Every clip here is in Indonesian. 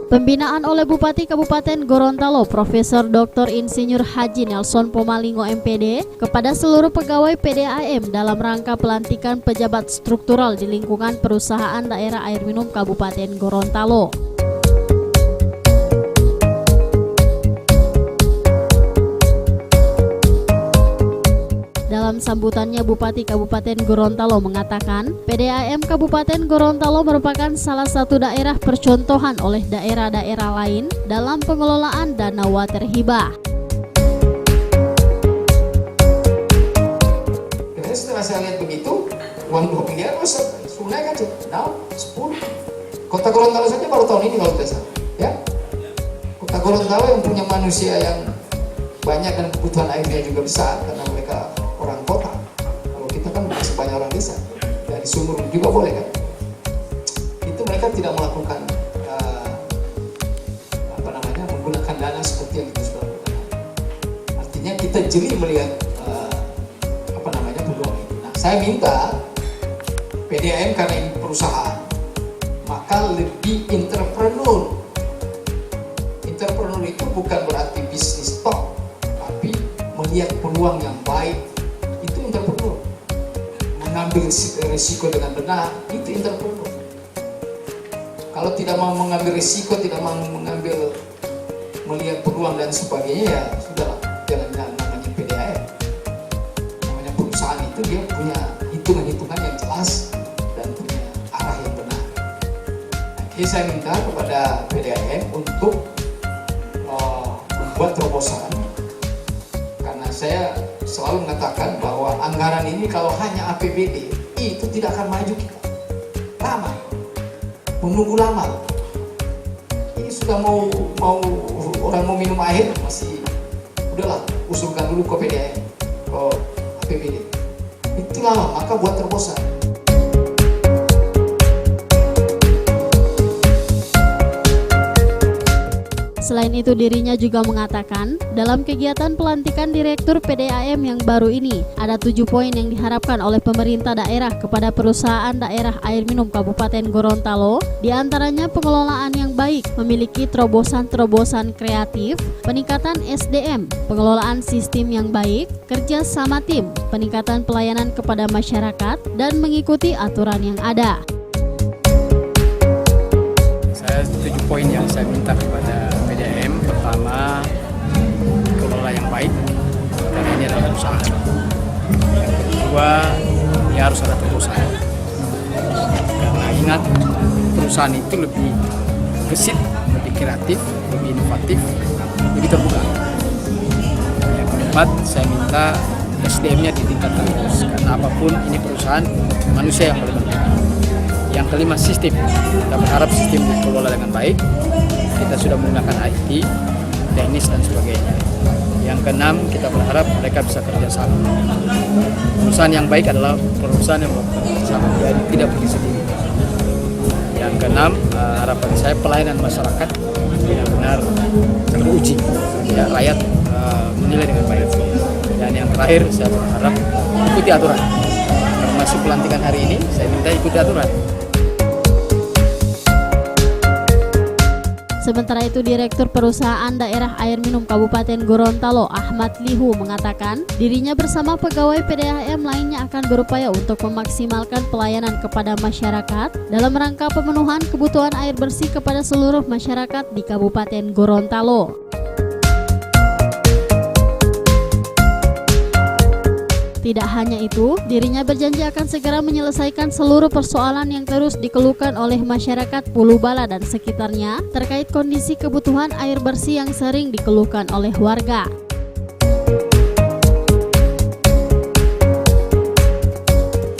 Pembinaan oleh Bupati Kabupaten Gorontalo Profesor Dr. Insinyur Haji Nelson Pomalingo MPD kepada seluruh pegawai PDAM dalam rangka pelantikan pejabat struktural di lingkungan perusahaan daerah air minum Kabupaten Gorontalo. Dalam sambutannya, Bupati Kabupaten Gorontalo mengatakan, PDAM Kabupaten Gorontalo merupakan salah satu daerah percontohan oleh daerah-daerah lain dalam pengelolaan dana water hibah. Setelah saya lihat begitu, uang 2 miliar masa sungai kan 10. Kota Gorontalo saja baru tahun ini kalau tidak salah. Ya? Kota Gorontalo yang punya manusia yang banyak dan kebutuhan airnya juga besar karena mereka orang kota. Kalau kita kan masih banyak orang desa, dari sumur juga boleh kan. Itu mereka tidak melakukan menggunakan dana seperti yang kita sudah lakukan. Artinya kita jeli melihat peluang itu. Nah, saya minta PDAM karena ini perusahaan, maka lebih entrepreneur. Entrepreneur itu bukan berarti bisnis top, tapi melihat peluang yang baik. Itu entrepreneur. Mengambil risiko dengan benar, itu entrepreneur. Kalau tidak mau mengambil risiko, tidak mau melihat peluang dan sebagainya, ya sudahlah, jangan namanya PDAM. Namanya perusahaan itu dia punya hitungan-hitungan yang jelas dan punya arah yang benar. Jadi saya minta kepada PDAM untuk membuat terobosan, karena saya selalu mengatakan bahwa anggaran ini kalau hanya APBD itu tidak akan maju kita. Lama, menunggu lama. Ini sudah mau orang mau minum air masih udahlah usulkan dulu ke PDAM, ke APBD. Itu lama, maka buat terobosan. Selain itu, dirinya juga mengatakan, dalam kegiatan pelantikan Direktur PDAM yang baru ini, ada 7 poin yang diharapkan oleh pemerintah daerah kepada perusahaan daerah air minum Kabupaten Gorontalo, diantaranya pengelolaan yang baik, memiliki terobosan-terobosan kreatif, peningkatan SDM, pengelolaan sistem yang baik, kerja sama tim, peningkatan pelayanan kepada masyarakat, dan mengikuti aturan yang ada. Saya 7 poin yang saya minta kepada PDAM. Pertama, kelola yang baik, karena ini adalah perusahaan. Yang kedua, ya harus ada terobosan. Karena ingat, perusahaan itu lebih gesit, lebih kreatif, lebih inovatif, lebih terbuka. Yang keempat, saya minta SDM-nya ditingkatkan terus, karena apapun ini perusahaan, manusia yang paling penting. Yang kelima, sistem. Kita berharap sistem dikelola dengan baik. Kita sudah menggunakan IT, teknis dan sebagainya. Yang keenam, kita berharap mereka bisa kerjasama. Perusahaan yang baik adalah perusahaan yang bekerjasama, jadi tidak berdiri sendiri. Yang keenam, harapan saya pelayanan masyarakat benar-benar teruji, ya, rakyat menilai dengan baik. Dan yang terakhir, saya berharap ikuti aturan. Termasuk pelantikan hari ini, saya minta ikuti aturan. Sementara itu, Direktur Perusahaan Daerah Air Minum Kabupaten Gorontalo Ahmad Lihu mengatakan, dirinya bersama pegawai PDAM lainnya akan berupaya untuk memaksimalkan pelayanan kepada masyarakat dalam rangka pemenuhan kebutuhan air bersih kepada seluruh masyarakat di Kabupaten Gorontalo. Tidak hanya itu, dirinya berjanji akan segera menyelesaikan seluruh persoalan yang terus dikeluhkan oleh masyarakat Pulau Bala dan sekitarnya terkait kondisi kebutuhan air bersih yang sering dikeluhkan oleh warga.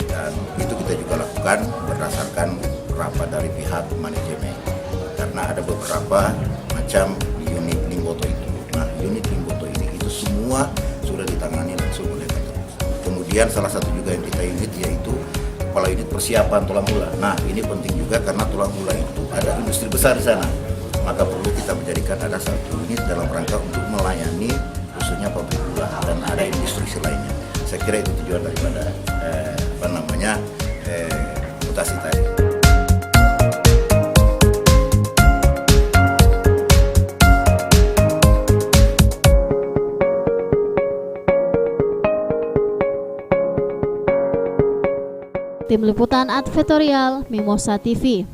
Dan itu kita juga lakukan berdasarkan rapat dari pihak manajemen, karena ada beberapa macam unit Limboto itu. Nah, unit Limboto ini itu semua sudah ditangani langsung oleh. Kemudian salah satu juga yang kita unit yaitu kepala unit persiapan tulang gula. Nah, ini penting juga karena tulang gula itu ada industri besar di sana. Maka perlu kita menjadikan ada satu unit dalam rangka untuk melayani khususnya pabrik gula dan ada industri lainnya. Saya kira itu tujuan daripada mutasi tadi. Tim Liputan Advertorial Mimosa TV.